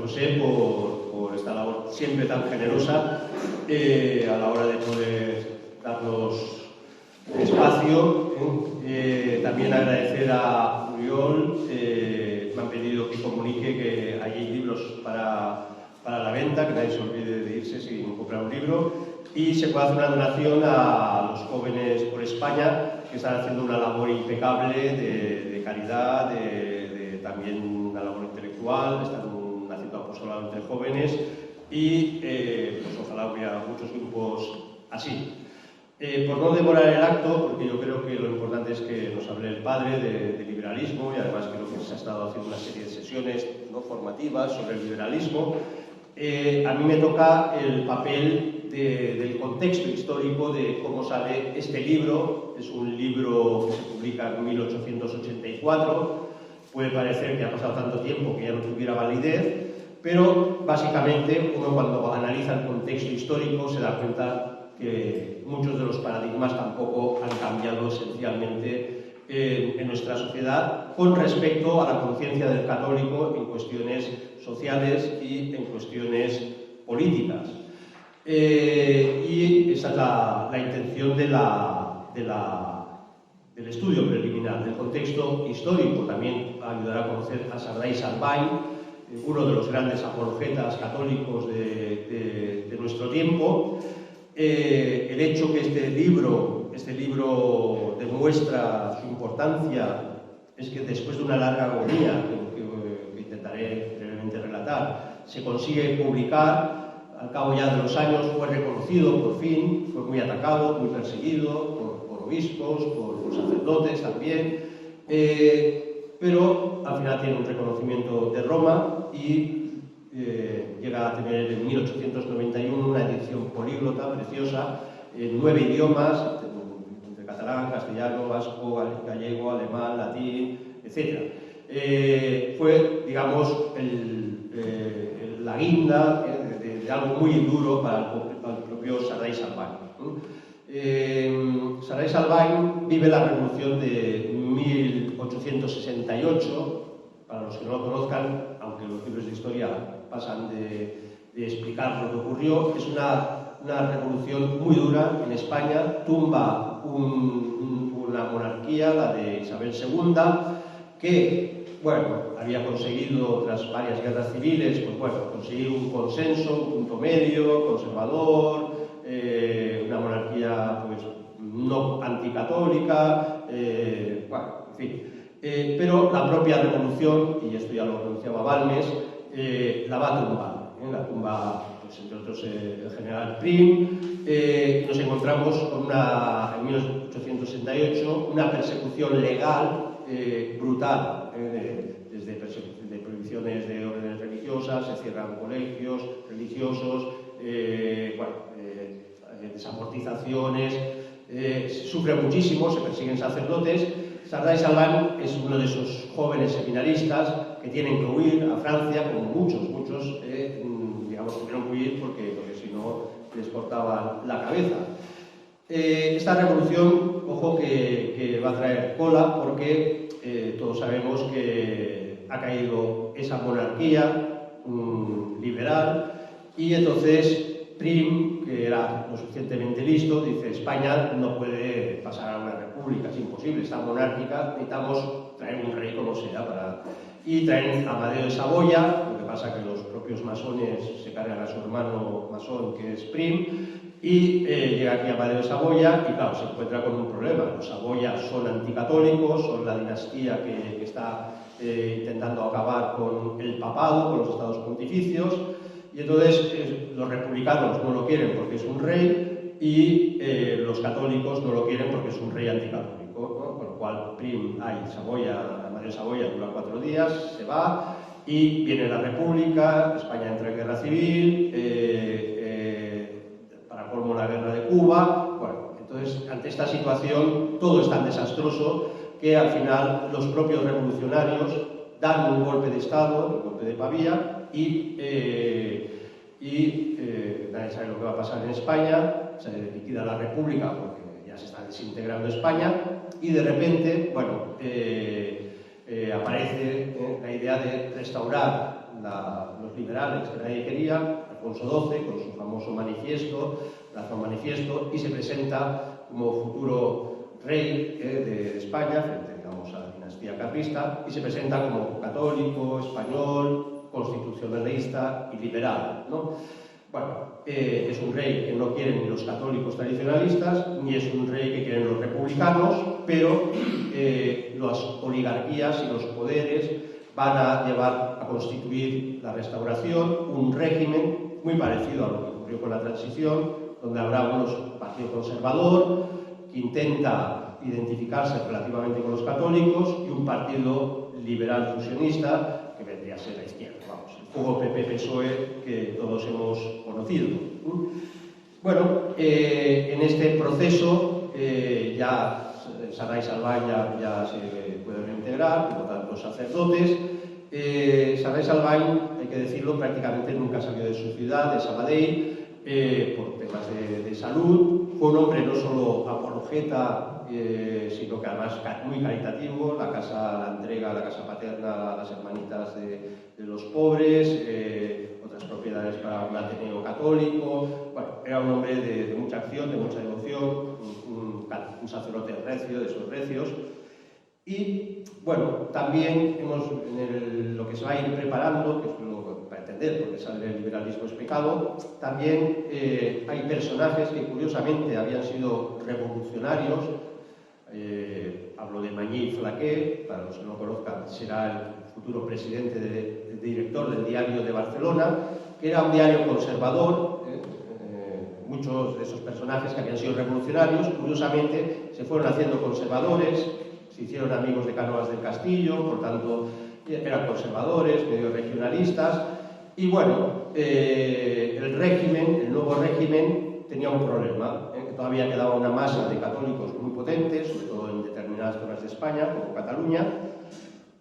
José por esta labor siempre tan generosa a la hora de poder darnos espacio. También agradecer a Uriol, me han pedido que comunique que hay libros para la venta, que nadie se olvide de irse sin comprar un libro, y se puede hacer una donación a los jóvenes por España, que están haciendo una labor impecable de caridad, también una labor intelectual, están haciendo apostolado entre jóvenes y pues ojalá hubiera muchos grupos así. Por no demorar el acto, porque yo creo que lo importante es que nos hable el padre de liberalismo, y además creo que se ha estado haciendo una serie de sesiones no formativas sobre el liberalismo. A mí me toca el papel del contexto histórico de cómo sale este libro. Es un libro que se publica en 1884, puede parecer que ha pasado tanto tiempo que ya no tuviera validez, pero básicamente uno cuando analiza el contexto histórico se da cuenta que muchos de los paradigmas tampoco han cambiado esencialmente en nuestra sociedad con respecto a la conciencia del católico en cuestiones sociales y en cuestiones políticas. Y esa es la intención del estudio preliminar, del contexto histórico. También ayudará a conocer a Sardá y Salvain, uno de los grandes apologetas católicos de nuestro tiempo. El hecho que este libro demuestra su importancia es que después de una larga agonía, que intentaré brevemente relatar, se consigue publicar. Al cabo ya de los años fue reconocido por fin, fue muy atacado, muy perseguido por obispos, por sacerdotes también, pero al final tiene un reconocimiento de Roma y llega a tener en 1891 una edición políglota preciosa en 9 idiomas, entre catalán, castellano, vasco, gallego, alemán, latín, etc. Fue, digamos, la guinda de algo muy duro para el propio Sardá y Salvain. Sardá y Salvain vive la revolución de 1868. Para los que no lo conozcan, aunque los libros de historia pasan de explicar lo que ocurrió, es una revolución muy dura en España. Tumba una monarquía, la de Isabel II, que, bueno, había conseguido tras varias guerras civiles, pues bueno, conseguir un consenso, un punto medio, conservador, una monarquía pues no anticatólica, bueno, en fin. Pero la propia revolución, y esto ya lo anunciaba Balmes, la va a tumbar. La tumba, pues, entre otros, el general Prim. Nos encontramos con en 1868 una persecución legal brutal, desde prohibiciones de órdenes religiosas, se cierran colegios religiosos, desamortizaciones, se sufre muchísimo, se persiguen sacerdotes. Sardá y Salvain es uno de esos jóvenes seminaristas que tienen que huir a Francia, como muchos, digamos, tuvieron que huir porque si no les cortaban la cabeza. Esta revolución, ojo, que va a traer cola porque todos sabemos que ha caído esa monarquía liberal y entonces Prim, que era lo suficientemente listo, dice: España no puede pasar a una república, es imposible, está monárquica, necesitamos traer un rey como sea y traen a Amadeo de Saboya. Lo que pasa que los propios masones se cargan a su hermano masón, que es Prim, y llega aquí Amadeo de Saboya y claro, se encuentra con un problema. Los Saboya son anticatólicos, son la dinastía que está intentando acabar con el papado, con los estados pontificios. Y entonces los republicanos no lo quieren porque es un rey y los católicos no lo quieren porque es un rey anticatólico, ¿no? Con lo cual Amadeo de Saboya dura 4 días, se va y viene la República, España entra en guerra civil, para colmo la guerra de Cuba. Bueno, entonces ante esta situación todo es tan desastroso que al final los propios revolucionarios dan un golpe de Estado, un golpe de Pavía, y nadie sabe lo que va a pasar en España. Se liquida la República porque ya se está desintegrando España y de repente, bueno, aparece la idea de restaurar los liberales que nadie quería, Alfonso XII, con su famoso manifiesto, Razón Manifiesto, y se presenta como futuro rey de España, frente, digamos, a la dinastía carlista, y se presenta como católico, español, constitucionalista y liberal, ¿no? Bueno, es un rey que no quieren ni los católicos tradicionalistas, ni es un rey que quieren los republicanos, pero las oligarquías y los poderes van a llevar a constituir la Restauración, un régimen muy parecido a lo que ocurrió con la Transición, donde habrá un partido conservador que intenta identificarse relativamente con los católicos y un partido liberal fusionista que vendría a ser la izquierda, vamos, el juego PP-PSOE que todos hemos conocido. Bueno, en este proceso ya Saray Salvany ya se puede reintegrar, por lo tanto sacerdotes. Saray Salvany, hay que decirlo, prácticamente nunca salió de su ciudad, de Sabadell, por temas de salud. Fue un hombre no solo apologeta, sino que además muy caritativo. La casa la entrega, la casa paterna, a las hermanitas de los pobres, otras propiedades para un ateneo católico. Bueno, era un hombre de mucha acción, de mucha devoción, un sacerdote recio, de esos recios. Y bueno, también lo que se va a ir preparando, que es lo para entender por qué sale el liberalismo es pecado, también hay personajes que curiosamente habían sido revolucionarios. Hablo de Magny Flaquet, para los que no lo conozcan, será el futuro presidente director del Diario de Barcelona, que era un diario conservador. Muchos de esos personajes que habían sido revolucionarios, curiosamente, se fueron haciendo conservadores, se hicieron amigos de Cánovas del Castillo, por tanto, eran conservadores, medio regionalistas, y bueno, el nuevo régimen, tenía un problema, que todavía quedaba una masa de católicos muy potentes, sobre todo en determinadas zonas de España, como Cataluña,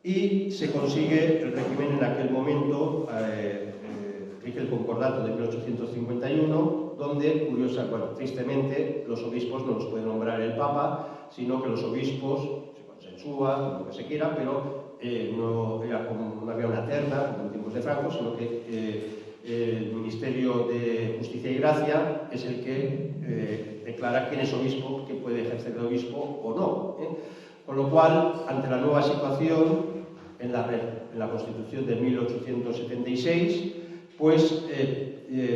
y se consigue el régimen en aquel momento, rige el Concordato de 1851, donde, tristemente, los obispos no los puede nombrar el Papa, sino que los obispos se consensúa, lo que se quiera, pero no había una terna, como en tiempos de Franco, sino que el Ministerio de Justicia y Gracia es el que declara quién es obispo, quién puede ejercer de obispo o no. Con lo cual, ante la nueva situación, en la Constitución de 1876, pues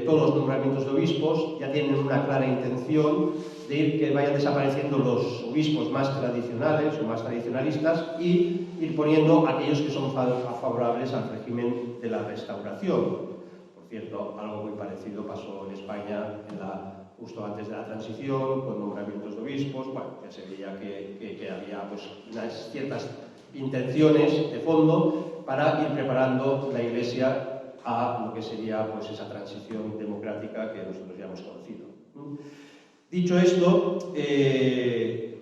todos los nombramientos de obispos ya tienen una clara intención de que vayan desapareciendo los obispos más tradicionales o más tradicionalistas y ir poniendo aquellos que son favorables al régimen de la Restauración. Por cierto, algo muy parecido pasó en España justo antes de la Transición, con nombramientos de obispos. Bueno, ya se veía que había pues, unas ciertas intenciones de fondo para ir preparando la Iglesia a lo que sería pues, esa transición democrática que nosotros ya hemos conocido. Dicho esto,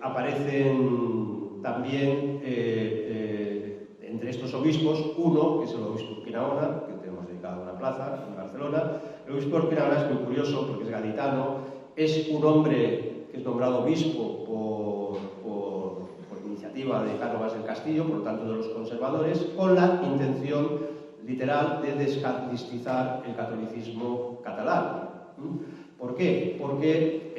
aparecen también entre estos obispos uno, que es el obispo Urquinaona, que tenemos dedicado una plaza en Barcelona. El obispo Urquinaona es muy curioso porque es gaditano, es un hombre que es nombrado obispo por iniciativa de Cánovas del Castillo, por lo tanto de los conservadores, con la intención literal de descatolizar el catolicismo catalán. ¿Por qué? Porque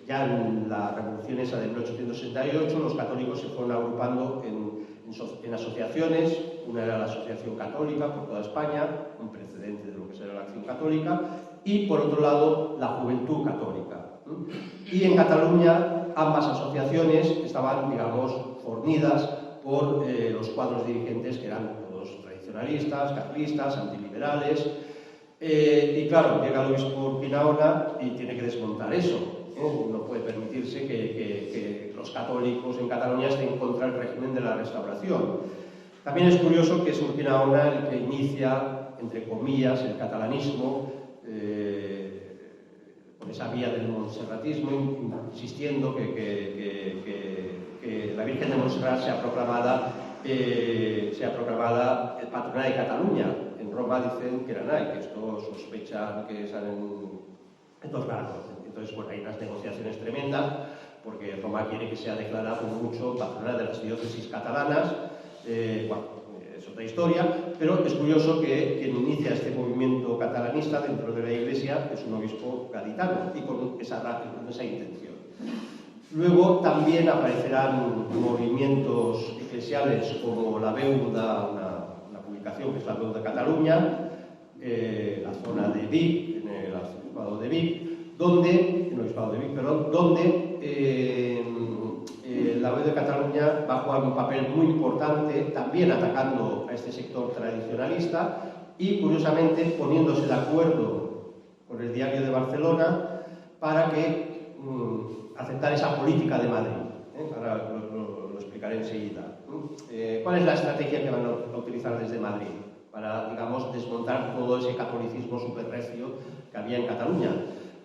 ya en la revolución esa de 1868 los católicos se fueron agrupando en asociaciones. Una era la Asociación Católica por toda España, un precedente de lo que será la Acción Católica, y por otro lado la Juventud Católica. Y en Cataluña ambas asociaciones estaban, digamos, fornidas por los cuadros dirigentes que eran todos tradicionalistas, carlistas, antiliberales. Y claro, llega el obispo Urquinaona y tiene que desmontar eso. No puede permitirse que los católicos en Cataluña estén contra el régimen de la Restauración. También es curioso que es Urquinaona el que inicia, entre comillas, el catalanismo, con esa vía del monserratismo, insistiendo que la Virgen de Montserrat sea proclamada patrona de Cataluña. En Roma dicen que era Nay, que esto sospechan que salen estos rasgos. Entonces, bueno, hay unas negociaciones tremendas, porque Roma quiere que sea declarado mucho patrona de las diócesis catalanas. Bueno, eso otra historia, pero es curioso que quien inicia este movimiento catalanista dentro de la Iglesia es un obispo gaditano y con esa intención. Luego también aparecerán movimientos eclesiales como la Beuda, una publicación que es la Beuda de Cataluña, la zona de Vic, en el Arzobispado de Vic, donde la Beuda de Cataluña va a jugar un papel muy importante, también atacando a este sector tradicionalista y, curiosamente, poniéndose de acuerdo con el Diario de Barcelona para que aceptar esa política de Madrid. Ahora lo explicaré enseguida. ¿Cuál es la estrategia que van a utilizar desde Madrid para, digamos, desmontar todo ese catolicismo superrecio que había en Cataluña?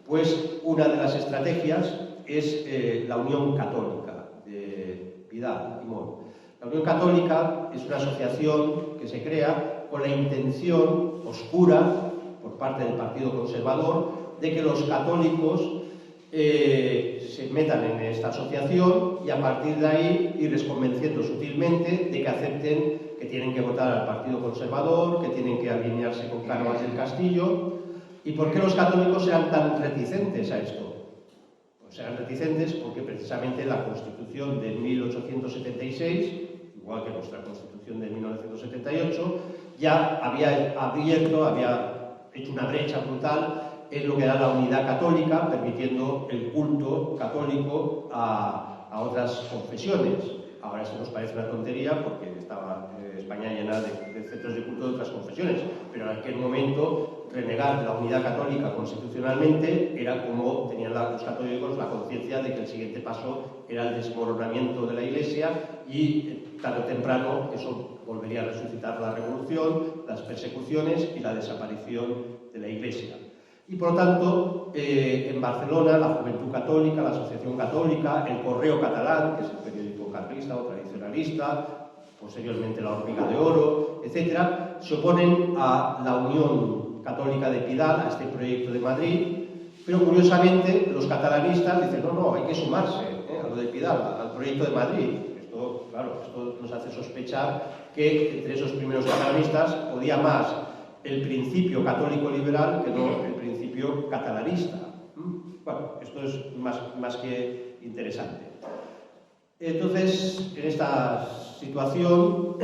Pues una de las estrategias es la Unión Católica de Vidal y Mon. La Unión Católica es una asociación que se crea con la intención oscura, por parte del Partido Conservador, de que los católicos se metan en esta asociación y a partir de ahí irles convenciendo sutilmente de que acepten que tienen que votar al Partido Conservador, que tienen que alinearse con Cánovas del Castillo. ¿Y por qué los católicos eran tan reticentes a esto? Pues eran reticentes porque precisamente la Constitución de 1876, igual que nuestra Constitución de 1978, ya había hecho una brecha brutal en lo que era la unidad católica, permitiendo el culto católico a otras confesiones. Ahora eso nos parece una tontería porque estaba España llena de centros de culto de otras confesiones, pero en aquel momento renegar de la unidad católica constitucionalmente era como tenían los católicos la conciencia de que el siguiente paso era el desmoronamiento de la Iglesia y tarde o temprano eso volvería a resucitar la revolución, las persecuciones y la desaparición de la Iglesia. Y por lo tanto, en Barcelona, la Juventud Católica, la Asociación Católica, el Correo Catalán, que es el periódico carlista o tradicionalista, posteriormente la Hormiga de Oro, etc., se oponen a la Unión Católica de Pidal, a este proyecto de Madrid, pero curiosamente los catalanistas dicen no, hay que sumarse a lo de Pidal, al proyecto de Madrid. Esto, claro, esto nos hace sospechar que entre esos primeros catalanistas podía más el principio católico liberal que no el principio catalanista. Bueno, esto es más que interesante. Entonces, en esta situación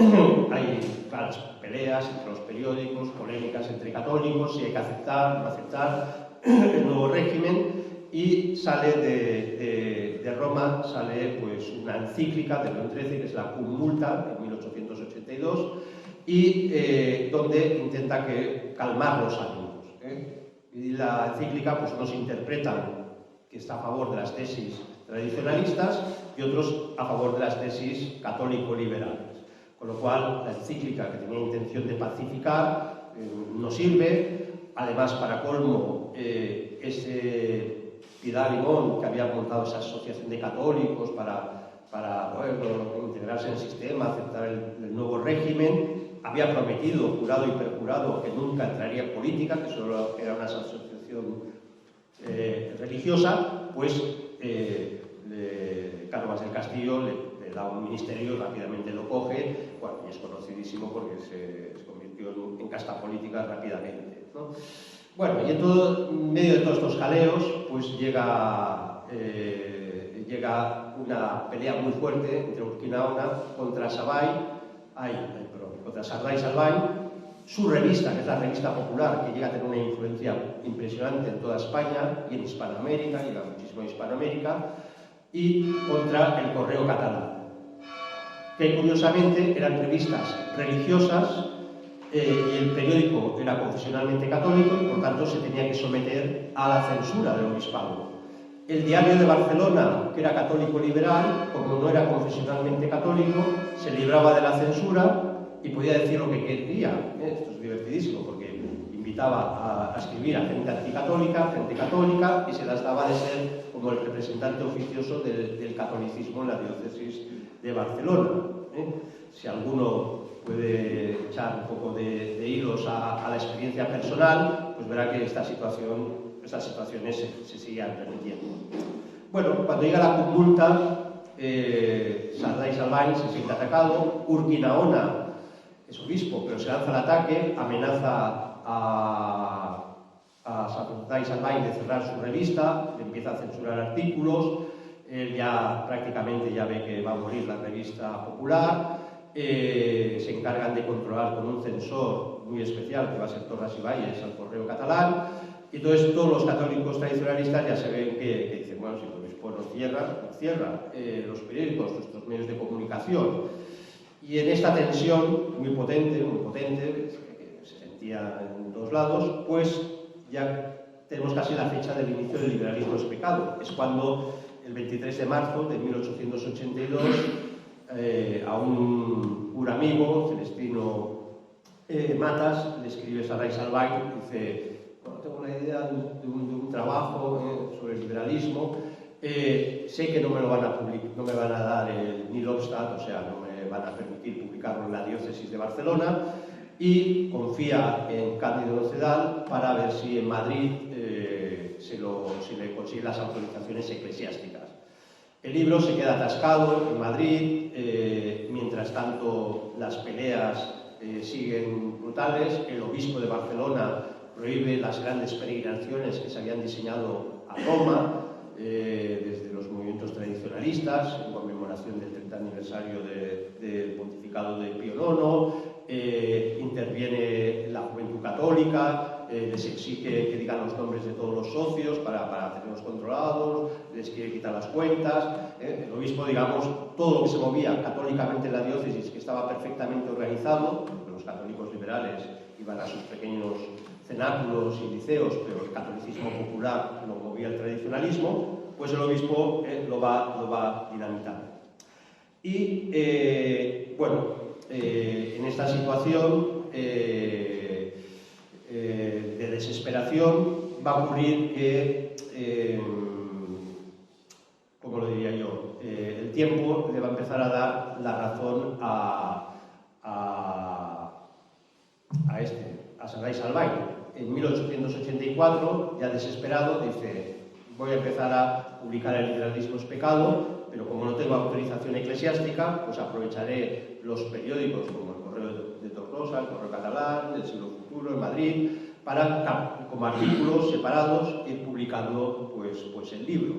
hay claras peleas entre los periódicos, polémicas entre católicos, si hay que aceptar o no aceptar el nuevo régimen, y sale de Roma pues una encíclica de León XIII, que es la Cum Multa, de 1882, y donde intenta calmar los ánimos. Y la encíclica pues unos interpretan que está a favor de las tesis tradicionalistas y otros a favor de las tesis católico-liberales. Con lo cual, la encíclica, que tenía intención de pacificar, no sirve. Además, para colmo, ese Vidal y Mon, que había montado esa asociación de católicos para integrarse en el sistema, aceptar el nuevo régimen, había prometido, jurado y perjurado, que nunca entraría en política, que solo era una asociación religiosa, pues Cánovas del Castillo le da un ministerio y rápidamente lo coge, bueno, y es conocidísimo porque se convirtió en casta política rápidamente, ¿no? Bueno, y en medio de todos estos jaleos, pues llega una pelea muy fuerte entre Urquinaona contra contra Sardá y Salvay. Su revista, que es la Revista Popular, que llega a tener una influencia impresionante en toda España y en Hispanoamérica, llega muchísimo a Hispanoamérica, y contra el Correo Catalán, que curiosamente eran revistas religiosas, y el periódico era confesionalmente católico y por tanto se tenía que someter a la censura del obispado. El Diario de Barcelona, que era católico liberal, como no era confesionalmente católico, se libraba de la censura y podía decir lo que quería. Esto es divertidísimo porque invitaba a escribir a gente anticatólica, gente católica, y se las daba de ser como el representante oficioso del catolicismo en la diócesis de Barcelona. Si alguno puede echar un poco de hilos a la experiencia personal, pues verá que estas situaciones se siguen repitiendo. Bueno, cuando llega la Cum Multa, Sardá y Salvay se siente atacado, Urquinaona es obispo, pero se lanza al ataque, amenaza a Sarai Salvain de cerrar su revista, le empieza a censurar artículos, él ya prácticamente ya ve que va a morir la revista popular, se encargan de controlar con un censor muy especial, que va a ser Torras y Valles, al Correo Catalán, y entonces todos los católicos tradicionalistas ya se ven que dicen, bueno, si el obispo nos cierra los periódicos, nuestros medios de comunicación. Y en esta tensión muy potente, que se sentía en dos lados, pues ya tenemos casi la fecha del inicio del liberalismo es pecado. Es cuando, el 23 de marzo de 1882, a un cura amigo, Celestino Matas, le escribe Sarai Salvain, dice, bueno, tengo una idea de un trabajo sobre el liberalismo, sé que no me lo van a publicar, no me van a dar ni el obstat, o sea, no me van a permitir publicarlo en la diócesis de Barcelona, y confía en Cándido Nocedal para ver si en Madrid se le consiguen las autorizaciones eclesiásticas. El libro se queda atascado en Madrid, mientras tanto las peleas siguen brutales. El obispo de Barcelona prohíbe las grandes peregrinaciones que se habían diseñado a Roma, desde los movimientos tradicionalistas, en conmemoración del 30 aniversario del pontificado de Pío IX, interviene la Juventud Católica, les exige que digan los nombres de todos los socios para tenerlos controlados, les quiere quitar las cuentas. El obispo, digamos, todo lo que se movía católicamente en la diócesis, que estaba perfectamente organizado, porque los católicos liberales iban a sus pequeños cenáculos y liceos, pero el catolicismo popular lo movía el tradicionalismo, pues el obispo lo va dinamitando. Y, bueno, en esta situación de desesperación va a ocurrir que, ¿cómo lo diría yo? El tiempo le va a empezar a dar la razón a Sarai Salvain. En 1884, ya desesperado, dice, voy a empezar a publicar El liberalismo es pecado, pero como no tengo autorización eclesiástica, pues aprovecharé los periódicos como el Correo de Tortosa, el Correo Catalán, El Siglo Futuro, en Madrid, para, como artículos separados, ir publicando pues el libro.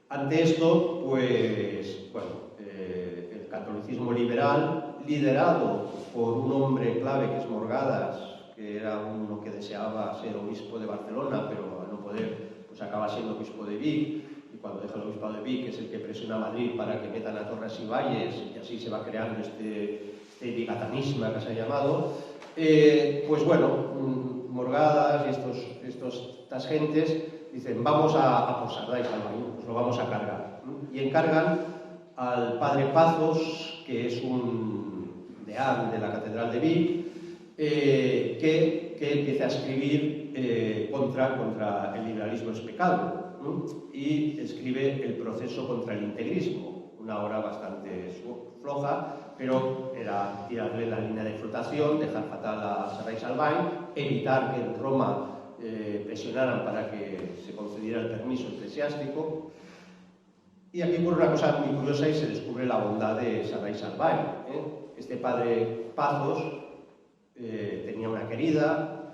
Ante esto, pues, bueno, el catolicismo liberal, liderado por un hombre clave que es Morgadas, que era uno que deseaba ser obispo de Barcelona, pero al no poder, pues acaba siendo obispo de Vic, y cuando deja el obispado de Vic es el que presiona a Madrid para que metan a Torras y Valles, y así se va creando este bigatanismo que se ha llamado. Pues bueno, Morgadas y estas gentes dicen, vamos a por Sarai Salvain, pues lo vamos a cargar. Y encargan al padre Pazos, que es un deán de la Catedral de Vic, que empiece a escribir contra el liberalismo es pecado, ¿no? Y escribe El proceso contra el integrismo, una obra bastante floja, pero era tirarle la línea de flotación, dejar fatal a Sarai Salvain, evitar que en Roma presionaran para que se concediera el permiso eclesiástico. Y aquí ocurre una cosa muy curiosa y se descubre la bondad de Sarai Salvain. Este padre Pazos tenía una querida,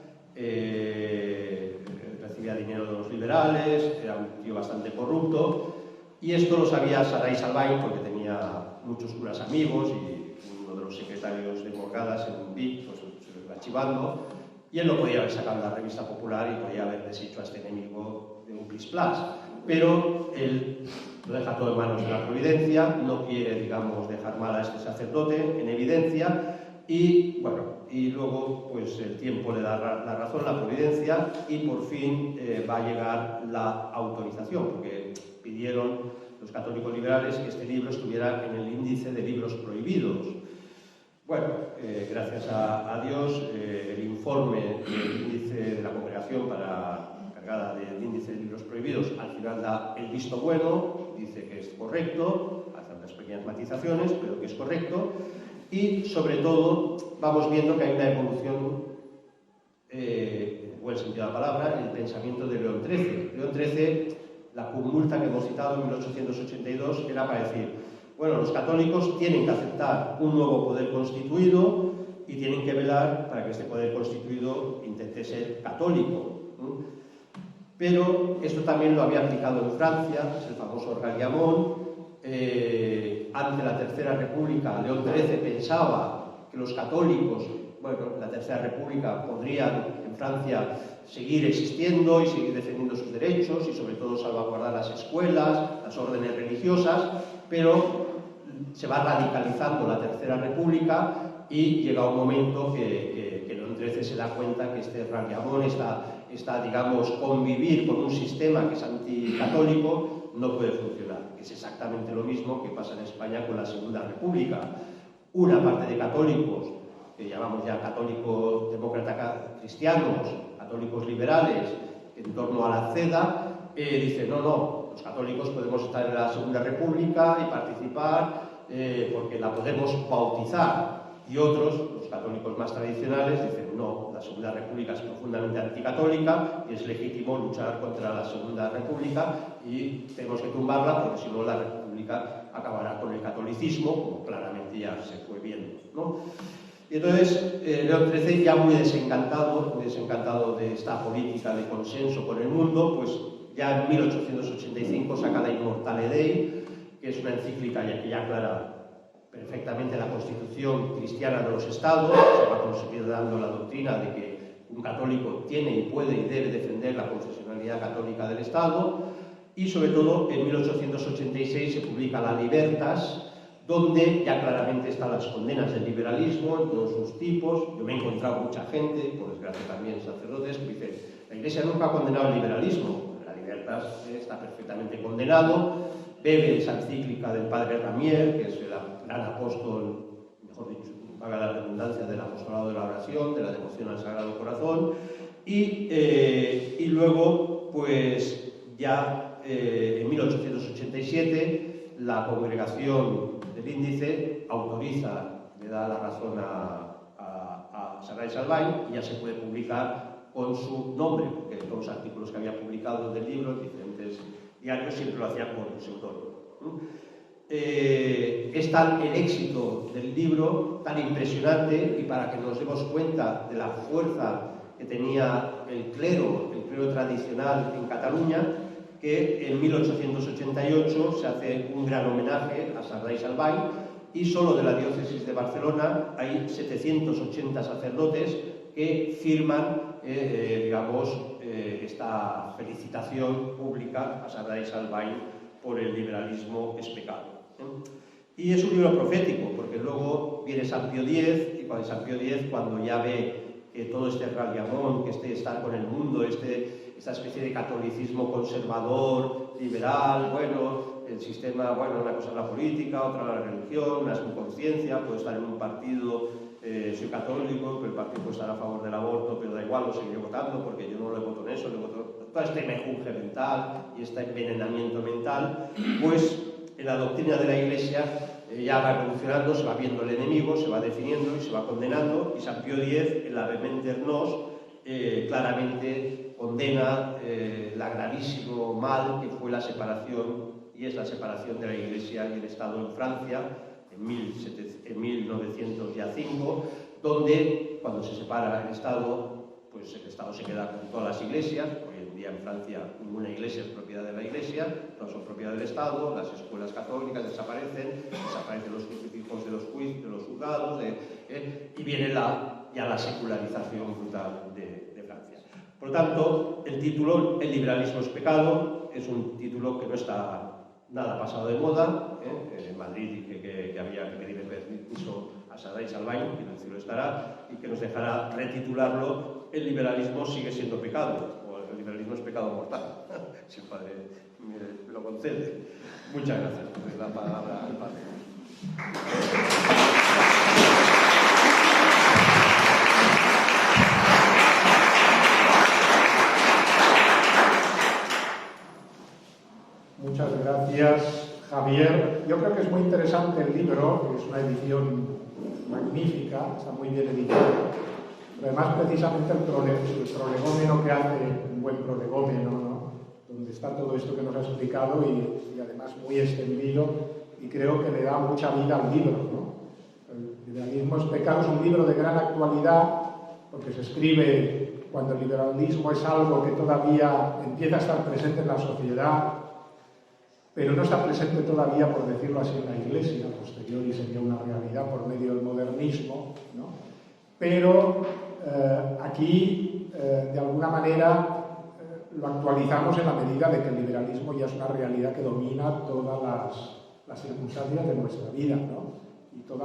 recibía dinero de los liberales, era un tío bastante corrupto, y esto lo sabía Sarai Salvain porque tenía muchos curas amigos y uno de los secretarios de Morgadas en Vic pues, se lo iba archivando, y él no podía haber sacado la revista popular y podía haber deshecho a este enemigo de un plis-plas, pero él lo deja todo en manos de la providencia, no quiere, digamos, dejar mal a este sacerdote en evidencia. Y bueno, y luego pues el tiempo le da la razón a la providencia y por fin va a llegar la autorización, porque pidieron los católicos liberales que este libro estuviera en el índice de libros prohibidos. Bueno, gracias a Dios, el informe del índice de la congregación encargada del índice de libros prohibidos al final da el visto bueno, dice que es correcto, hace unas pequeñas matizaciones, pero que es correcto. Y, sobre todo, vamos viendo que hay una evolución, en buen sentido de la palabra, en el pensamiento de León XIII. León XIII, la conmulta que hemos citado en 1882, era para decir, bueno, los católicos tienen que aceptar un nuevo poder constituido, y tienen que velar para que este poder constituido intente ser católico. Pero esto también lo había aplicado en Francia, es el famoso Ralliamont. Ante la Tercera República, León XIII pensaba que los católicos, bueno, la Tercera República podrían en Francia seguir existiendo y seguir defendiendo sus derechos y sobre todo salvaguardar las escuelas, las órdenes religiosas, pero se va radicalizando la Tercera República y llega un momento que León XIII se da cuenta que este Ralliamont, digamos, convivir con un sistema que es anticatólico no puede funcionar. Es exactamente lo mismo que pasa en España con la Segunda República. Una parte de católicos, que llamamos ya católicos demócratas cristianos, católicos liberales, en torno a la CEDA, dicen no, los católicos podemos estar en la Segunda República y participar porque la podemos bautizar. Y otros, los católicos más tradicionales, dicen no, la Segunda República es profundamente anticatólica y es legítimo luchar contra la Segunda República y tenemos que tumbarla porque si no la República acabará con el catolicismo, como claramente ya se fue viendo, ¿no? Y entonces León XIII, ya muy desencantado de esta política de consenso con el mundo, pues ya en 1885 saca la Immortale Dei, que es una encíclica que ya aclara perfectamente la constitución cristiana de los estados. Se va consolidando la doctrina de que un católico tiene y puede y debe defender la confesionalidad católica del Estado, y sobre todo en 1886 se publica la Libertas, donde ya claramente están las condenas del liberalismo en todos sus tipos. Yo me he encontrado mucha gente, por desgracia también sacerdotes, que dicen la Iglesia nunca ha condenado el liberalismo. La Libertas está perfectamente condenado. Bebe esa encíclica del padre Ramier, que es el gran apóstol, mejor dicho, paga la redundancia, del apostolado de la oración, de la devoción al Sagrado Corazón, y luego, pues ya en 1887, la congregación del Índice autoriza, le da la razón a Sarrail Salvain, y ya se puede publicar con su nombre, porque todos los artículos que había publicado del libro en diferentes diarios siempre lo hacía con seudónimo. Es tal el éxito del libro, tan impresionante, y para que nos demos cuenta de la fuerza que tenía el clero tradicional en Cataluña, que en 1888 se hace un gran homenaje a Sarrail Salvain, y solo de la diócesis de Barcelona hay 780 sacerdotes que firman, digamos, esta felicitación pública a Sarrail Salvain por el liberalismo es pecado. Y es un libro profético, porque luego viene San Pío X, y cuando San Pío X, cuando ya ve que todo este Ralliamont, que estar con el mundo, esta especie de catolicismo conservador, liberal, bueno, el sistema, bueno, una cosa es la política, otra la religión, una es mi conciencia, puedo estar en un partido, soy católico, pero el partido puede estar a favor del aborto, pero da igual, lo seguiré votando porque yo no le voto en eso, le voto todo este mejunje mental y este envenenamiento mental, pues en la doctrina de la Iglesia ya va evolucionando, se va viendo el enemigo, se va definiendo y se va condenando, y San Pío X, en la Vehementer Nos, claramente condena el gravísimo mal que fue la separación, y es la separación de la Iglesia y el Estado en Francia en 1905, donde cuando se separa el Estado, pues el Estado se queda con todas las iglesias. Hoy en día en Francia ninguna iglesia es propiedad de la Iglesia, todas son propiedad del Estado, las escuelas católicas desaparecen los crucifijos de los juzgados, y viene ya la secularización brutal de Francia. Por lo tanto, el título, El liberalismo es pecado, es un título que no está nada pasado de moda. En Madrid dije que había que pedir permiso a Sarrail Salvain, que en el cielo estará, y que nos dejará retitularlo El liberalismo sigue siendo pecado, o el liberalismo es pecado mortal, si el Padre me lo concede. Muchas gracias. Doy la palabra al Padre. Muchas gracias, Javier. Yo creo que es muy interesante el libro, es una edición magnífica, está muy bien editado. Pero además, precisamente el prolegómeno que hace, un buen prolegómeno, ¿no? Donde está todo esto que nos ha explicado y además muy extendido, y creo que le da mucha vida al libro, ¿no? El liberalismo es pecado es un libro de gran actualidad porque se escribe cuando el liberalismo es algo que todavía empieza a estar presente en la sociedad, pero no está presente todavía, por decirlo así, en la Iglesia. A posteriori sería una realidad por medio del modernismo, ¿no? Pero aquí, de alguna manera, lo actualizamos en la medida de que el liberalismo ya es una realidad que domina todas las circunstancias de nuestra vida, ¿no? Y toda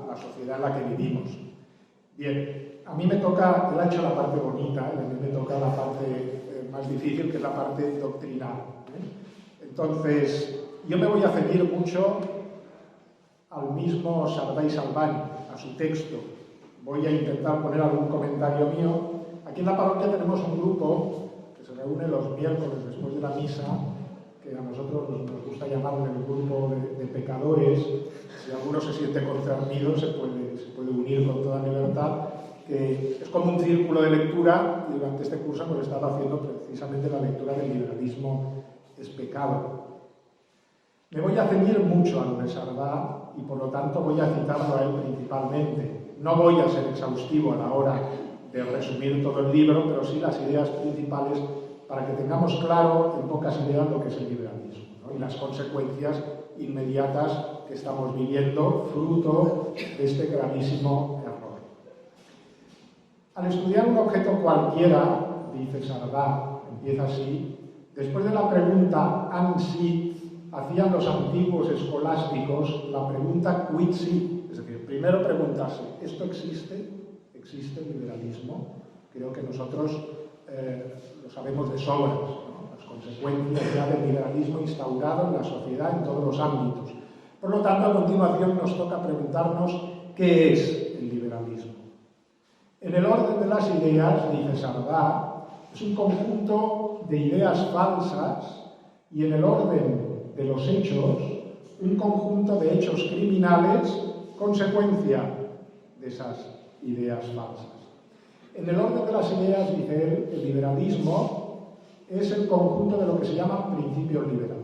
la sociedad en la que vivimos. Bien, a mí me toca, él ha hecho la parte bonita, a mí me toca la parte más difícil, que es la parte doctrinal. Entonces, yo me voy a ceñir mucho al mismo Sardá y Salvani, a su texto. Voy a intentar poner algún comentario mío. Aquí en la parroquia tenemos un grupo que se reúne los miércoles después de la misa, que a nosotros nos gusta llamarle el grupo de pecadores. Si alguno se siente concernido, se puede unir con toda libertad, que es como un círculo de lectura, y durante este curso hemos estado haciendo precisamente la lectura del liberalismo es pecado. Me voy a ceñir mucho a lo de Sardá y por lo tanto voy a citarlo a él principalmente. No voy a ser exhaustivo a la hora de resumir todo el libro, pero sí las ideas principales para que tengamos claro en pocas ideas lo que es el liberalismo, ¿no? Y las consecuencias inmediatas que estamos viviendo fruto de este gravísimo error. Al estudiar un objeto cualquiera, dice Sardá, empieza así, después de la pregunta «an sit», hacían los antiguos escolásticos la pregunta «quid sit», es decir, primero preguntarse ¿esto existe? ¿Existe el liberalismo? Creo que nosotros lo sabemos de sobras, ¿no? Las consecuencias ya del liberalismo instaurado en la sociedad en todos los ámbitos. Por lo tanto, a continuación nos toca preguntarnos ¿qué es el liberalismo? En el orden de las ideas, dice Sardá, es un conjunto de ideas falsas y en el orden de los hechos, un conjunto de hechos criminales consecuencia de esas ideas falsas. En el orden de las ideas, dice él, el liberalismo es el conjunto de lo que se llaman principios liberales.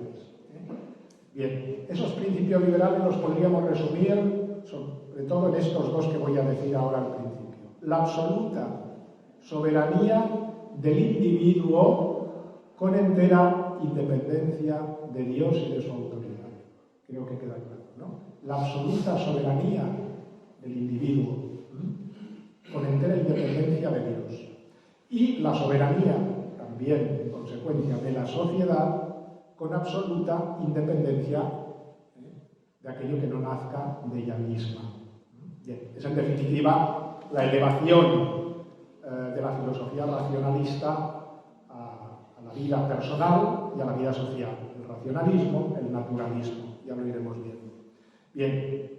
Bien, esos principios liberales los podríamos resumir sobre todo en estos dos que voy a decir ahora al principio. La absoluta soberanía del individuo con entera independencia de Dios y de su autoridad. Creo que queda claro, ¿no? La absoluta soberanía del individuo con entera independencia de Dios. Y la soberanía, también en consecuencia, de la sociedad con absoluta independencia de aquello que no nazca de ella misma. Bien, es en definitiva la elevación de la filosofía racionalista a la vida personal y a la vida social. El racionalismo, el naturalismo, ya lo iremos viendo. Bien,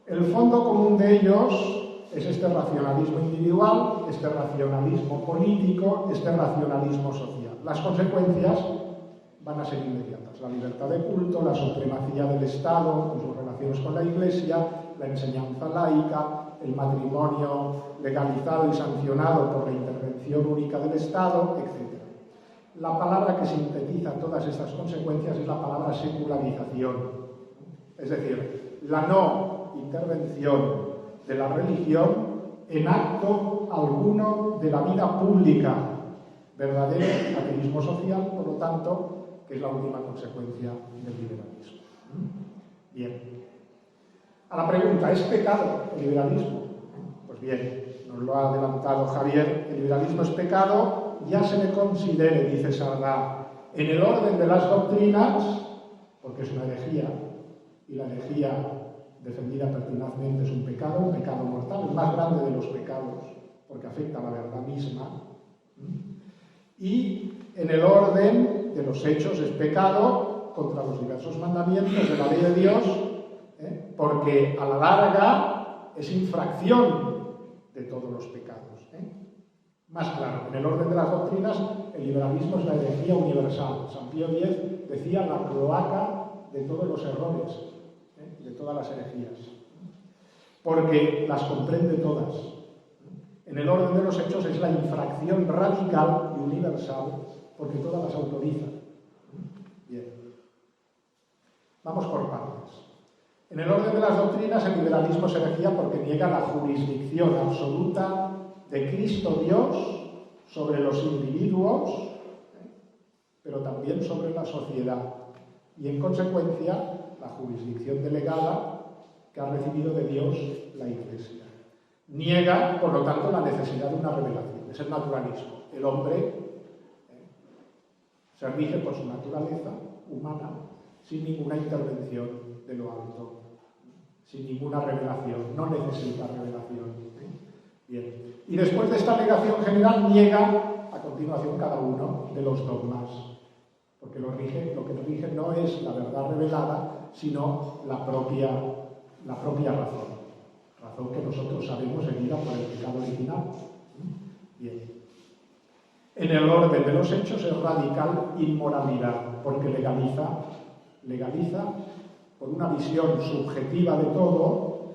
el fondo común de ellos es este racionalismo individual, este racionalismo político, este racionalismo social. Las consecuencias van a ser inmediatas. La libertad de culto, la supremacía del Estado con sus relaciones con la Iglesia, la enseñanza laica, el matrimonio legalizado y sancionado por la intervención única del Estado, etc. La palabra que sintetiza todas estas consecuencias es la palabra secularización. Es decir, la no intervención de la religión en acto alguno de la vida pública, verdadero ateísmo social, por lo tanto, que es la última consecuencia del liberalismo. Bien. A la pregunta, ¿es pecado el liberalismo? Pues bien, nos lo ha adelantado Javier, el liberalismo es pecado, ya se le considere, dice Sardá, en el orden de las doctrinas, porque es una herejía, y la herejía defendida pertinazmente es un pecado mortal, el más grande de los pecados, porque afecta a la verdad misma. Y en el orden de los hechos es pecado contra los diversos mandamientos de la ley de Dios, porque a la larga es infracción de todos los pecados. Más claro, en el orden de las doctrinas, el liberalismo es la herejía universal. San Pío X decía la cloaca de todos los errores, de todas las herejías, porque las comprende todas. En el orden de los hechos es la infracción radical y universal, porque todas las autoriza. Bien. Vamos por partes. En el orden de las doctrinas, el liberalismo se regía porque niega la jurisdicción absoluta de Cristo Dios sobre los individuos, pero también sobre la sociedad, y en consecuencia la jurisdicción delegada que ha recibido de Dios la Iglesia. Niega, por lo tanto, la necesidad de una revelación. Es el naturalismo. El hombre se rige por su naturaleza humana sin ninguna intervención de lo alto, sin ninguna revelación. No necesita revelación. Bien. Y después de esta negación general, niega a continuación cada uno de los dogmas, porque lo que lo rige no es la verdad revelada, sino la propia razón que nosotros sabemos herida por el pecado original. Bien. En el orden de los hechos es radical inmoralidad, porque legaliza por una visión subjetiva de todo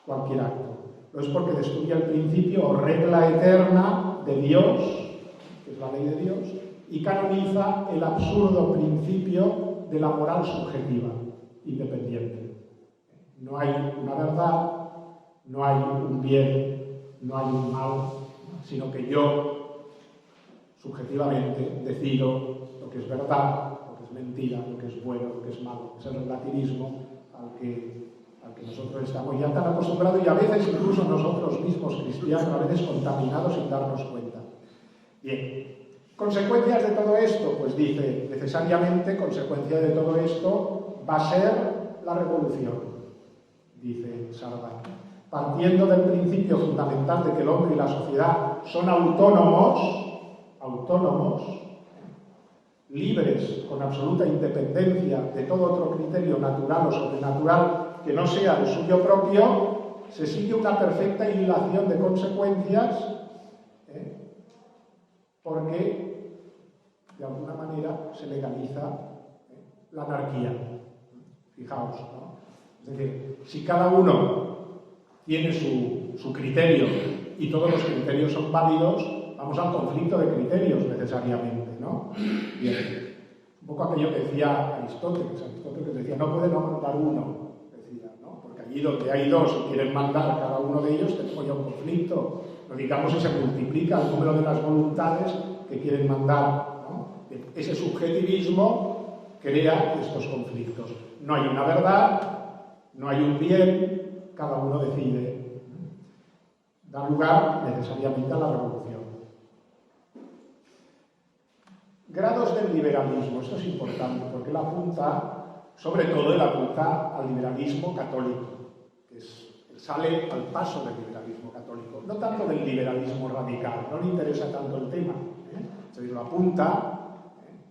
cualquier acto. No es porque destruye el principio o regla eterna de Dios, que es la ley de Dios, y canoniza el absurdo principio de la moral subjetiva, independiente. No hay una verdad, no hay un bien, no hay un mal, sino que yo, subjetivamente, decido lo que es verdad, lo que es mentira, lo que es bueno, lo que es malo. Es el relativismo al que nosotros estamos ya tan acostumbrados y a veces incluso nosotros mismos cristianos, a veces contaminados sin darnos cuenta. Bien, consecuencias de todo esto, pues dice, necesariamente consecuencia de todo esto va a ser la revolución, dice Sardan. Partiendo del principio fundamental de que el hombre y la sociedad son autónomos, libres con absoluta independencia de todo otro criterio natural o sobrenatural que no sea el suyo propio, se sigue una perfecta hilación de consecuencias, porque de alguna manera se legaliza la anarquía. Fijaos, ¿no? Es decir, si cada uno tiene su criterio y todos los criterios son válidos, vamos al conflicto de criterios necesariamente, ¿no? Bien. Un poco aquello que decía Aristóteles decía, no puede no mandar uno, decía, ¿no? Porque allí donde hay dos y quieren mandar cada uno de ellos, tenemos ya un conflicto. No digamos si se multiplica el número de las voluntades que quieren mandar, ¿no? Ese subjetivismo crea estos conflictos. No hay una verdad, no hay un bien, cada uno decide. Da lugar necesariamente a la revolución. Grados del liberalismo, esto es importante porque él apunta, sobre todo él apunta al liberalismo católico, que sale al paso del liberalismo católico, no tanto del liberalismo radical, no le interesa tanto el tema, es decir, lo apunta,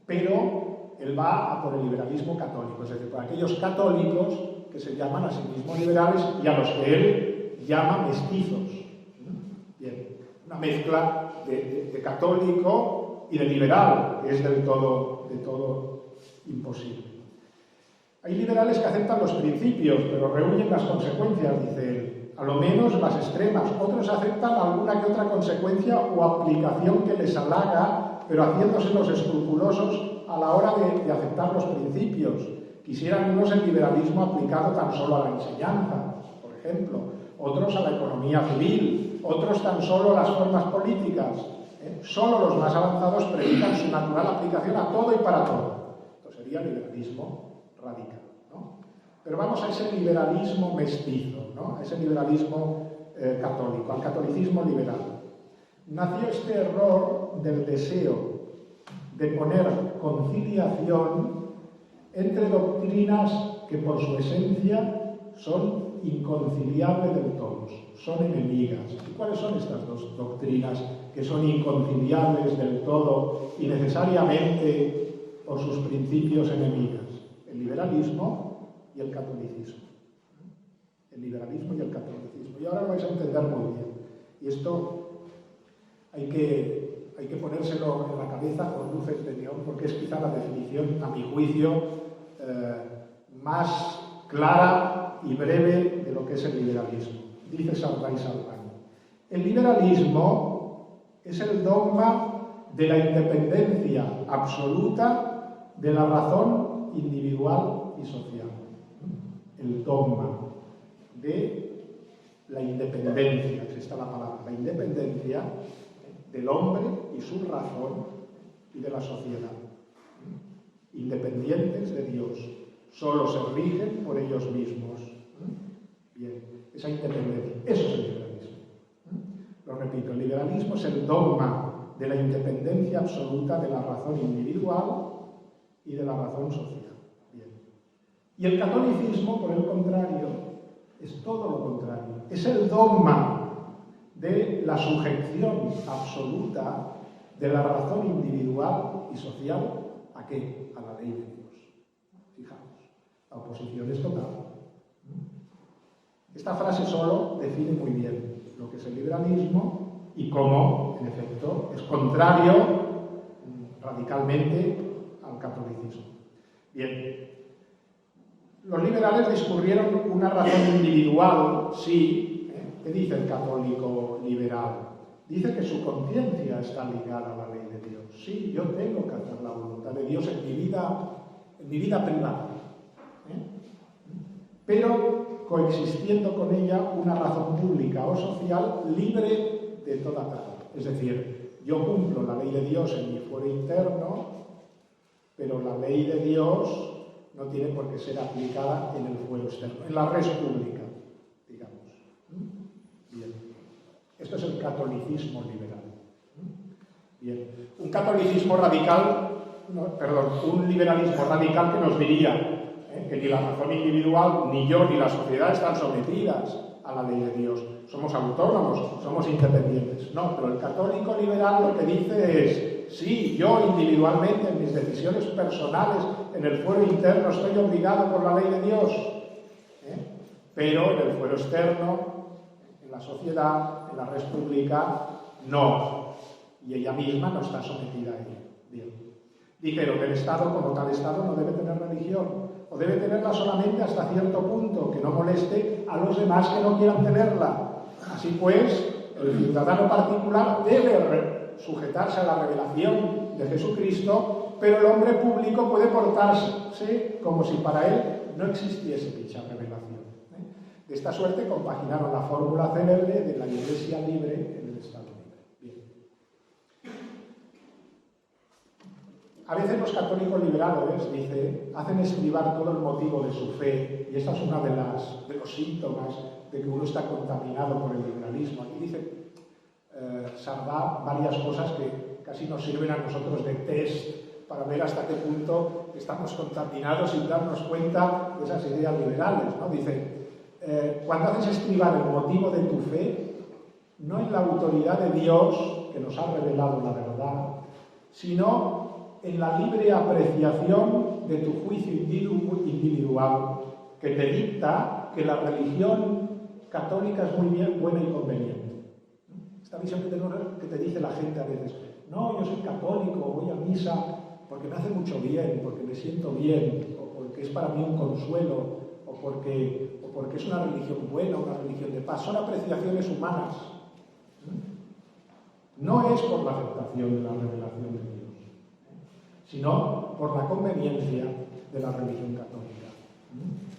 pero él va a por el liberalismo católico, es decir, por aquellos católicos que se llaman a sí mismos liberales y a los que él llama mestizos. Bien, una mezcla de católico y de liberal, que es del todo imposible. Hay liberales que aceptan los principios, pero rehuyen las consecuencias, dice él, a lo menos las extremas. Otros aceptan alguna que otra consecuencia o aplicación que les halaga, pero haciéndose los escrupulosos a la hora de aceptar los principios. Quisieran unos el liberalismo aplicado tan solo a la enseñanza, por ejemplo, otros a la economía civil, otros tan solo a las formas políticas. Solo los más avanzados predican su natural aplicación a todo y para todo. Esto sería liberalismo radical, ¿no? Pero vamos a ese liberalismo mestizo, ¿no? A ese liberalismo católico, al catolicismo liberal. Nació este error del deseo de poner conciliación entre doctrinas que por su esencia son inconciliables del todo, son enemigas. ¿Y cuáles son estas dos doctrinas que son inconciliables del todo y necesariamente por sus principios enemigas? El liberalismo y el catolicismo. El liberalismo y el catolicismo. Y ahora lo vais a entender muy bien. Y esto hay que ponérselo en la cabeza con luces de neón, porque es quizá la definición, a mi juicio, más clara y breve de lo que es el liberalismo. Dice Sardan: el liberalismo es el dogma de la independencia absoluta de la razón individual y social. el dogma de la independencia, es esta la palabra, la independencia del hombre y su razón y de la sociedad. Independientes de Dios, solo se rigen por ellos mismos. Bien, esa independencia, eso es el liberalismo. Lo repito, el liberalismo es el dogma de la independencia absoluta de la razón individual y de la razón social. Bien. Y el catolicismo, por el contrario, es todo lo contrario. Es el dogma de la sujeción absoluta de la razón individual y social, ¿a qué? A la ley de Dios. Fijaos, la oposición es total. Esta frase solo define muy bien lo que es el liberalismo y cómo, en efecto, es contrario radicalmente al catolicismo. Bien, los liberales discurrieron una razón individual, sí. ¿Qué dice el católico liberal? Dice que su conciencia está ligada a la ley de Dios. Sí, yo tengo que hacer la voluntad de Dios en mi vida privada. Pero coexistiendo con ella una razón pública o social libre de toda tal. Es decir, yo cumplo la ley de Dios en mi fuero interno, pero la ley de Dios no tiene por qué ser aplicada en el fuero externo, en la res pública, digamos. Bien. Esto es el catolicismo liberal. Bien. Un catolicismo radical, un liberalismo radical que nos diría que ni la razón individual, ni yo, ni la sociedad están sometidas a la ley de Dios. Somos autónomos, somos independientes. No, pero el católico liberal lo que dice es, sí, yo individualmente en mis decisiones personales, en el fuero interno, estoy obligado por la ley de Dios. Pero en el fuero externo, en la sociedad, en la res pública, no. Y ella misma no está sometida a ella. Bien. Dijeron que el Estado, como tal Estado, no debe tener religión. O debe tenerla solamente hasta cierto punto, que no moleste a los demás que no quieran tenerla. Así pues, el ciudadano particular debe sujetarse a la revelación de Jesucristo, pero el hombre público puede portarse como si para él no existiese dicha revelación. De esta suerte compaginaron la fórmula célebre de la Iglesia libre en el Estado libre. Bien. A veces los católicos liberales, dice, hacen estribar todo el motivo de su fe, y esta es una de los síntomas de que uno está contaminado por el liberalismo. Aquí dice Sardá varias cosas que casi nos sirven a nosotros de test para ver hasta qué punto estamos contaminados sin darnos cuenta de esas ideas liberales, ¿no? Dice, cuando haces estribar el motivo de tu fe, no en la autoridad de Dios, que nos ha revelado la verdad, sino en la libre apreciación de tu juicio individual, que te dicta que la religión católica es muy bien, buena y conveniente. Esta visión que te dice la gente a veces, no, yo soy católico, voy a misa porque me hace mucho bien, porque me siento bien, o porque es para mí un consuelo, o porque es una religión buena, una religión de paz. Son apreciaciones humanas. No es por la aceptación de la revelación de Dios, sino por la conveniencia de la religión católica,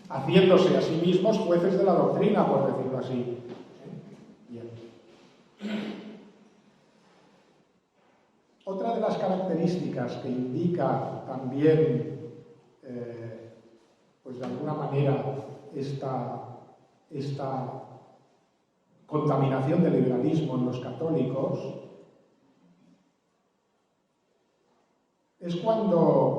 haciéndose a sí mismos jueces de la doctrina, por decirlo así. Bien. Otra de las características que indica también, pues de alguna manera, esta contaminación del liberalismo en los católicos, es cuando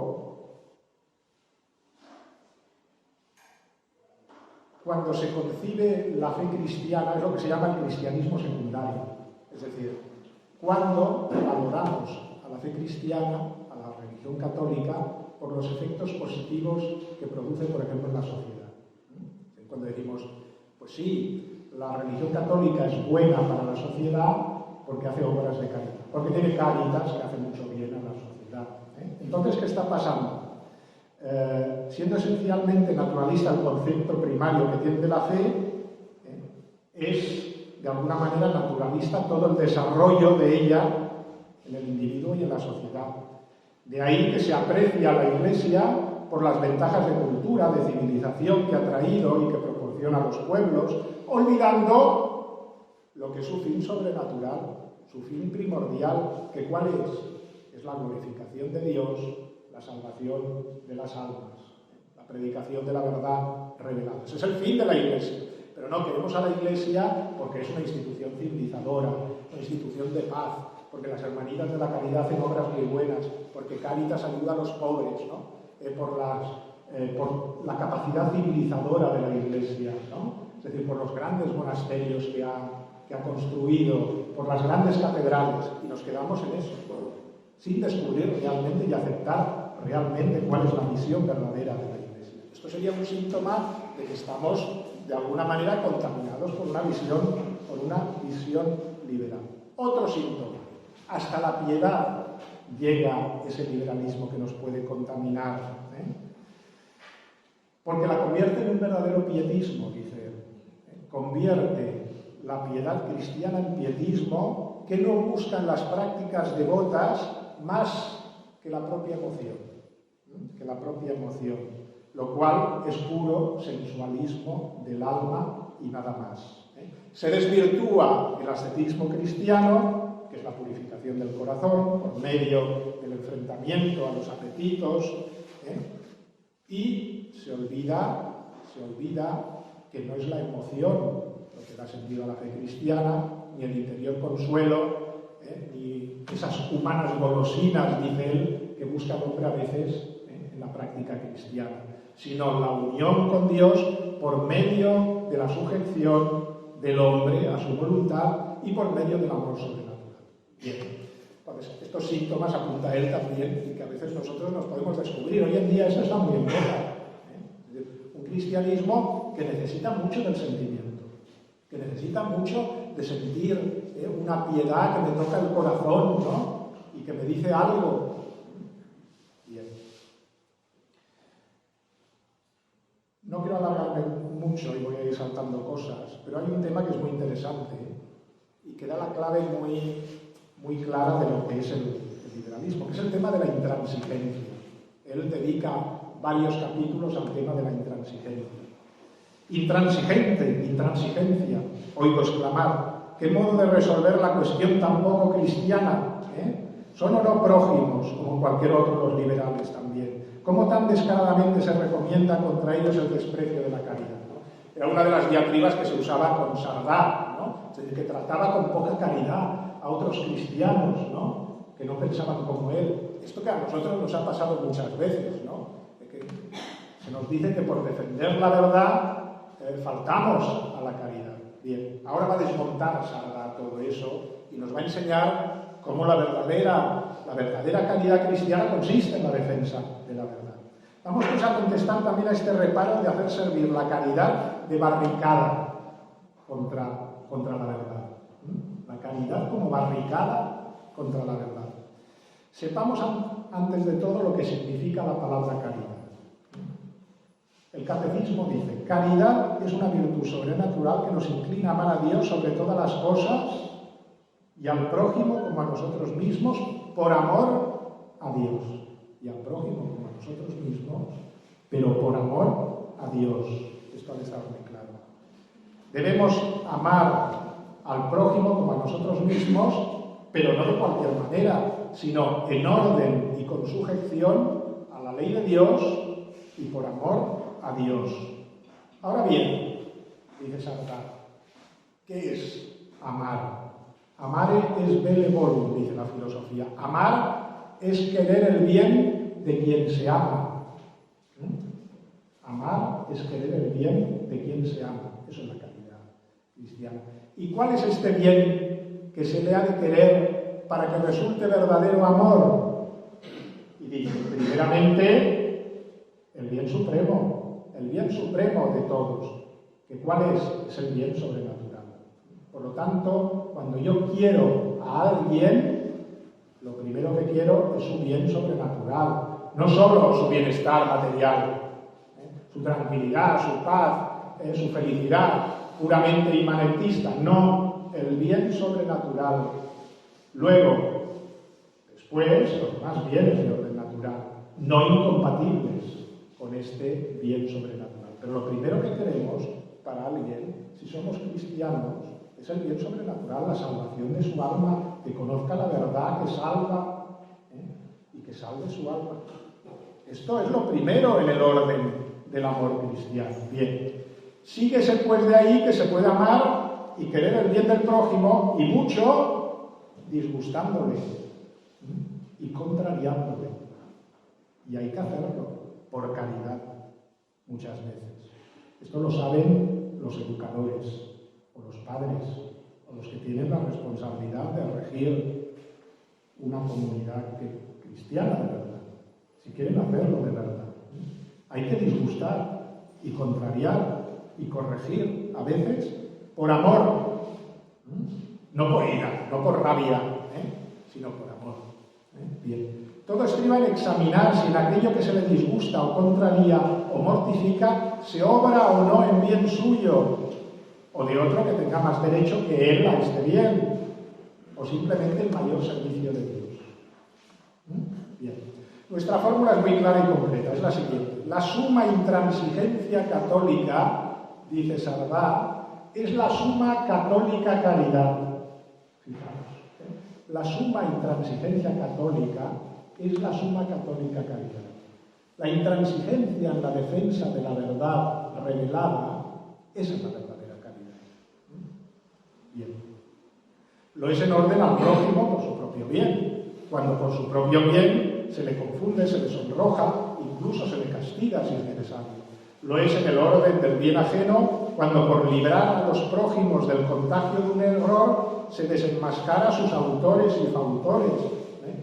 se concibe la fe cristiana, es lo que se llama el cristianismo secundario. Es decir, cuando valoramos a la fe cristiana, a la religión católica, por los efectos positivos que produce, por ejemplo, en la sociedad. Cuando decimos, pues sí, la religión católica es buena para la sociedad porque hace obras de caridad, porque tiene Cáritas que hace mucho bien a la sociedad. Entonces, ¿qué está pasando? Siendo esencialmente naturalista el concepto primario que tiene de la fe, es de alguna manera naturalista todo el desarrollo de ella en el individuo y en la sociedad. De ahí que se aprecia a la Iglesia por las ventajas de cultura, de civilización que ha traído y que proporciona a los pueblos, olvidando lo que es su fin sobrenatural, su fin primordial, que ¿cuál es? Es la glorificación de Dios, la salvación de las almas, la predicación de la verdad revelada. Ese es el fin de la Iglesia. Pero no, queremos a la Iglesia porque es una institución civilizadora, una institución de paz, porque las hermanitas de la caridad hacen obras muy buenas, porque Cáritas ayuda a los pobres, ¿no? Por la capacidad civilizadora de la Iglesia, ¿no? Es decir, por los grandes monasterios que ha construido, por las grandes catedrales, y nos quedamos en eso, sin descubrir realmente y aceptar realmente cuál es la misión verdadera de la Iglesia. Esto sería un síntoma de que estamos, de alguna manera, contaminados por una visión liberal. Otro síntoma, hasta la piedad llega ese liberalismo que nos puede contaminar, porque la convierte en un verdadero pietismo, dice él. Convierte la piedad cristiana en pietismo que no busca en las prácticas devotas más que la propia emoción, lo cual es puro sensualismo del alma y nada más. Se desvirtúa el ascetismo cristiano, que es la purificación del corazón, por medio del enfrentamiento a los apetitos, y se olvida que no es la emoción lo que da sentido a la fe cristiana, ni el interior consuelo, ni esas humanas golosinas, dice él, que busca el hombre a veces en la práctica cristiana, sino la unión con Dios por medio de la sujeción del hombre a su voluntad y por medio del amor sobrenatural. Bien, entonces estos síntomas apunta él también y que a veces nosotros nos podemos descubrir. Hoy en día eso está muy en boga. Un cristianismo que necesita mucho del sentimiento, que necesita mucho de sentir una piedad que me toca el corazón, ¿no? Y que me dice algo. Bien. No quiero alargarme mucho y voy a ir saltando cosas, pero hay un tema que es muy interesante y que da la clave muy clara de lo que es el liberalismo, que es el tema de la intransigencia. Él dedica varios capítulos al tema de la intransigencia. Intransigencia, oigo exclamar, ¿qué modo de resolver la cuestión tan poco cristiana? ¿Son o no prójimos, como cualquier otro los liberales también? ¿Cómo tan descaradamente se recomienda contra ellos el desprecio de la caridad? ¿No? Era una de las diatribas que se usaba con Sardá, ¿no? Es decir, que trataba con poca caridad a otros cristianos, ¿no? Que no pensaban como él. Esto que a nosotros nos ha pasado muchas veces, ¿no? De que se nos dice que por defender la verdad faltamos a la caridad. Bien, ahora va a desmontar Sardá todo eso y nos va a enseñar cómo la verdadera caridad cristiana consiste en la defensa de la verdad. Vamos pues a contestar también a este reparo de hacer servir la caridad de barricada contra la verdad. La caridad como barricada contra la verdad. Sepamos antes de todo lo que significa la palabra caridad. El catecismo dice: caridad es una virtud sobrenatural que nos inclina a amar a Dios sobre todas las cosas y al prójimo como a nosotros mismos por amor a Dios. Y al prójimo como a nosotros mismos, pero por amor a Dios. Esto ha de estar muy claro. Debemos amar al prójimo como a nosotros mismos, pero no de cualquier manera, sino en orden y con sujeción a la ley de Dios y por amor a Dios. Ahora bien, dice Sardá, ¿qué es amar? Amare es bene volum, dice la filosofía. Amar es querer el bien de quien se ama. Amar es querer el bien de quien se ama. Eso es la caridad cristiana. ¿Y cuál es este bien que se le ha de querer para que resulte verdadero amor? Y dice, primeramente, el bien supremo de todos. ¿Que cuál es? Es el bien sobrenatural. Por lo tanto, cuando yo quiero a alguien, lo primero que quiero es su bien sobrenatural. No solo su bienestar material, su tranquilidad, su paz, su felicidad puramente inmanentista. No, el bien sobrenatural. Luego, después, los demás bienes de orden natural, no incompatibles. con este bien sobrenatural. Pero lo primero que queremos para alguien, si somos cristianos, es el bien sobrenatural, la salvación de su alma, que conozca la verdad, que salva, y que salve su alma. Esto es lo primero en el orden del amor cristiano. Bien, síguese pues de ahí que se puede amar y querer el bien del prójimo, y mucho disgustándole y contrariándole. Y hay que hacerlo por caridad, muchas veces. Esto lo saben los educadores, o los padres, o los que tienen la responsabilidad de regir una comunidad cristiana de verdad, si quieren hacerlo de verdad. Hay que disgustar y contrariar y corregir, a veces por amor, no por ira, no por rabia, sino por amor. Bien. Todo estriba en examinar si en aquello que se le disgusta o contraría o mortifica se obra o no en bien suyo, o de otro que tenga más derecho que él a este bien, o simplemente el mayor servicio de Dios. Bien. Nuestra fórmula es muy clara y concreta, es la siguiente. La suma intransigencia católica, dice Sardá, es la suma católica caridad. Fijaos, la suma intransigencia católica es la suma católica caridad. La intransigencia en la defensa de la verdad revelada, esa es la verdadera caridad. Bien. Lo es en orden al prójimo por su propio bien. Cuando por su propio bien se le confunde, se le sonroja, incluso se le castiga si es necesario. Lo es en el orden del bien ajeno, cuando por librar a los prójimos del contagio de un error se desenmascara a sus autores y fautores.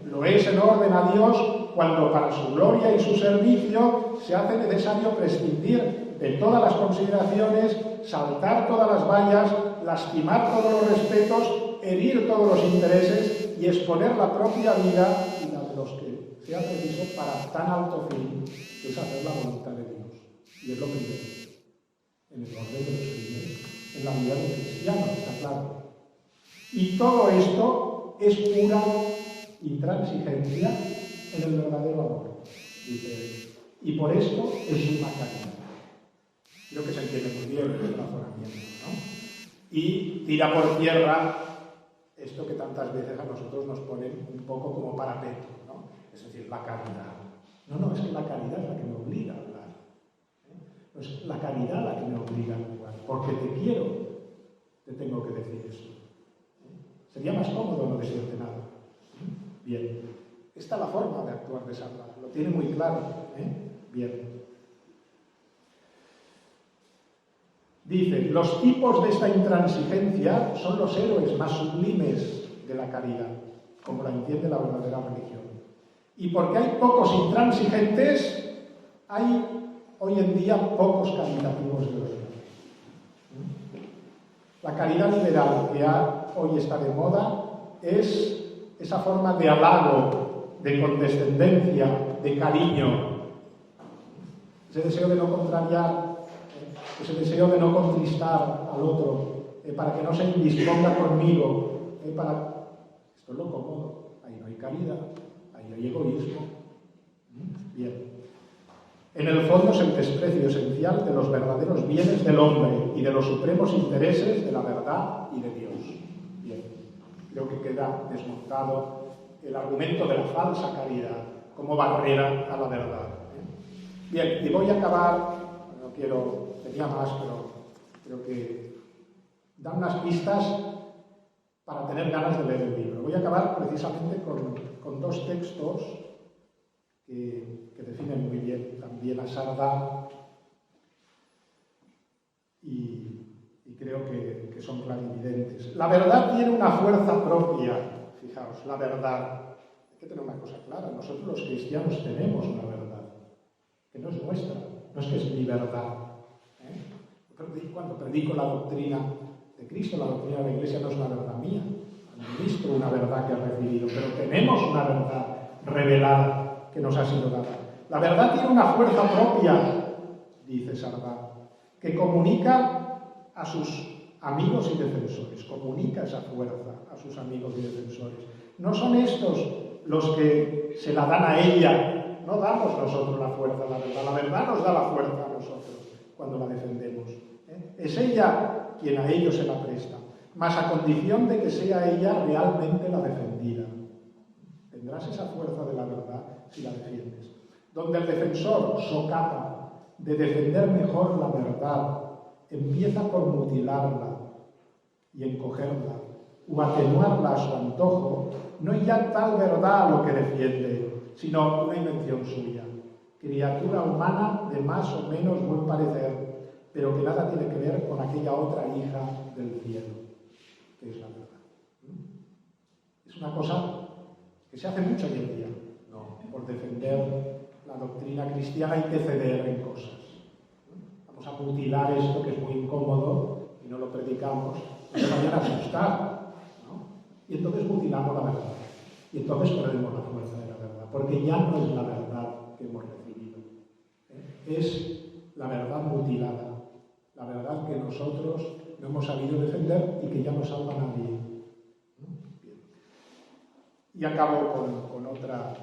Lo es en orden a Dios, cuando para su gloria y su servicio se hace necesario prescindir de todas las consideraciones, saltar todas las vallas, lastimar todos los respetos, herir todos los intereses y exponer la propia vida y la de los que sea preciso para tan alto fin, que es hacer la voluntad de Dios. Y es lo primero, en el orden de los fines, en la vida del cristiano, está claro. Y todo esto es pura intransigencia en el verdadero amor, dice él. Y por esto es suma caridad. Creo que se entiende muy bien el razonamiento, ¿no? Y tira por tierra esto que tantas veces a nosotros nos ponen un poco como parapeto, ¿no? Es decir, la caridad. No, es que la caridad es la que me obliga a hablar. No es la caridad la que me obliga a actuar. Porque te quiero, te tengo que decir eso. Sería más cómodo no decirte nada. Bien. Esta es la forma de actuar de Sardá. Lo tiene muy claro. Bien. Dice, los tipos de esta intransigencia son los héroes más sublimes de la caridad, como la entiende la verdadera religión. Y porque hay pocos intransigentes, hay hoy en día pocos caritativos de verdad. La caridad liberal que hoy está de moda es esa forma de halago, de condescendencia, de cariño, ese deseo de no contrariar, ese deseo de no contristar al otro, para que no se indisponga conmigo, Esto es lo cómodo, ahí no hay caridad, ahí hay egoísmo. Bien. En el fondo es el desprecio esencial de los verdaderos bienes del hombre y de los supremos intereses de la verdad y de Dios. Bien. Creo que queda desmontado el argumento de la falsa caridad como barrera a la verdad. Bien, y voy a acabar, tenía más, pero creo que da unas pistas para tener ganas de leer el libro. Voy a acabar precisamente con dos textos que definen muy bien también a Sardá y creo que son clarividentes. La verdad tiene una fuerza propia, fijaos, la verdad. Hay que tener una cosa clara, nosotros los cristianos tenemos una verdad, que no es nuestra, no es que es mi verdad. Cuando predico la doctrina de Cristo, la doctrina de la Iglesia no es una verdad mía, administro una verdad que he recibido, pero tenemos una verdad revelada que nos ha sido dada. La verdad tiene una fuerza propia, dice Sardá, que comunica a sus amigos y defensores, comunica esa fuerza a sus amigos y defensores. No son estos los que se la dan a ella, no damos nosotros la fuerza a la verdad nos da la fuerza a nosotros cuando la defendemos. Es ella quien a ellos se la presta, mas a condición de que sea ella realmente la defendida. Tendrás esa fuerza de la verdad si la defiendes. Donde el defensor socapa de defender mejor la verdad, empieza por mutilarla y encogerla, o atenuarla a su antojo, no es ya tal verdad lo que defiende, sino una invención suya, criatura humana de más o menos buen parecer, pero que nada tiene que ver con aquella otra hija del cielo, que es la verdad. Es una cosa que se hace mucho hoy en día. No, por defender la doctrina cristiana hay que ceder en cosas. Vamos a mutilar esto que es muy incómodo y no lo predicamos, no se vayan a asustar. Y entonces mutilamos la verdad. Y entonces perdemos la fuerza de la verdad, porque ya no es la verdad que hemos recibido. Es la verdad mutilada, la verdad que nosotros no hemos sabido defender y que ya no salva a nadie. Bien. Y acabo con otra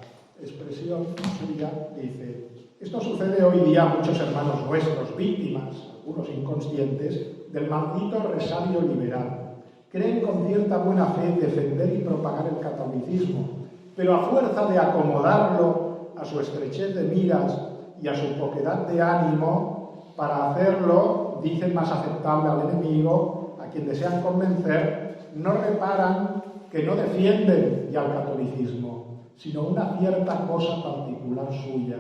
expresión suya, dice: esto sucede hoy día a muchos hermanos nuestros, víctimas, algunos inconscientes, del maldito resabio liberal. Creen con cierta buena fe defender y propagar el catolicismo, pero a fuerza de acomodarlo a su estrechez de miras y a su poquedad de ánimo, para hacerlo, dicen, más aceptable al enemigo, a quien desean convencer, no reparan que no defienden ya el catolicismo, sino una cierta cosa particular suya,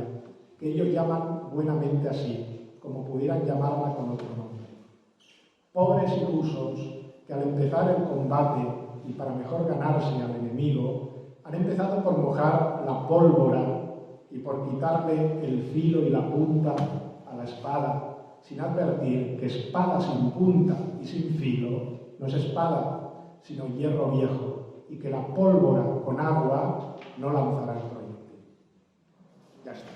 que ellos llaman buenamente así, como pudieran llamarla con otro nombre. Pobres ilusos, que al empezar el combate y para mejor ganarse al enemigo, han empezado por mojar la pólvora y por quitarle el filo y la punta a la espada, sin advertir que espada sin punta y sin filo no es espada, sino hierro viejo, y que la pólvora con agua no lanzará el proyectil. Ya está.